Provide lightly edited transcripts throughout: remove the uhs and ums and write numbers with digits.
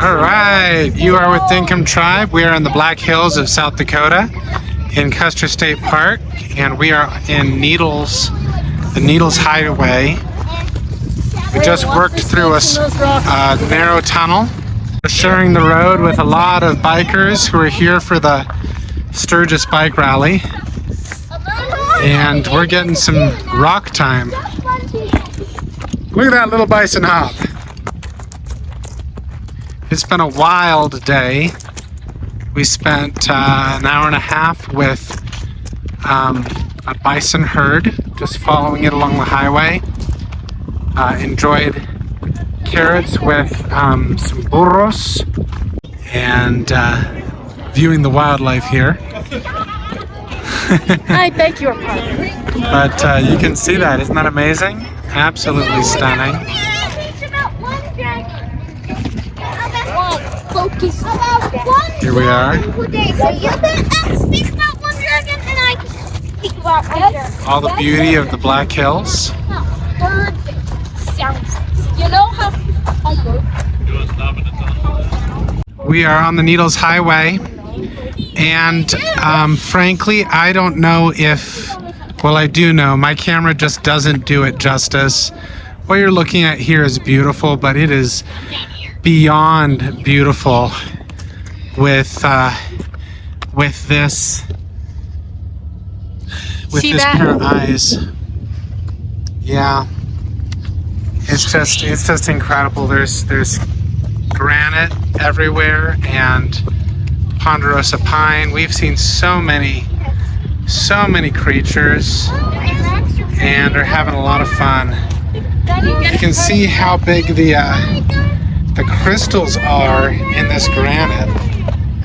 All right, you are with Dinkum Tribe. We are in the Black Hills of South Dakota in Custer State Park, and we are in Needles, the Needles Highway. We just worked through a narrow tunnel. We're sharing the road with a lot of bikers who are here for the Sturgis Bike Rally, and we're getting some rock time. Look at that little bison hop. It's been a wild day. We spent an hour and a half with a bison herd, just following it along the highway. Enjoyed carrots with some burros and viewing the wildlife here. I beg your pardon. But you can see that, isn't that amazing? Absolutely stunning. Here we are. All the beauty of the Black Hills. We are on the Needles Highway, and frankly, I don't know if, well, I do know, my camera just doesn't do it justice. What you're looking at here is beautiful, but it is beyond beautiful with this pair of eyes. Yeah, it's just incredible. There's granite everywhere and ponderosa pine. We've seen so many creatures and are having a lot of fun. You can see how big the crystals are in this granite.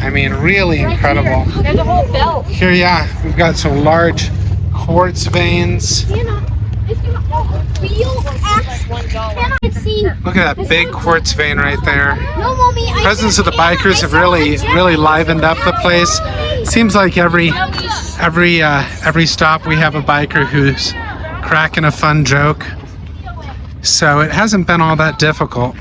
I mean, really incredible. There's a whole belt. Here, yeah, we've got some large quartz veins. Look at that big quartz vein right there. Presence of the bikers have really livened up the place. Seems like every stop we have a biker who's cracking a fun joke. So it hasn't been all that difficult.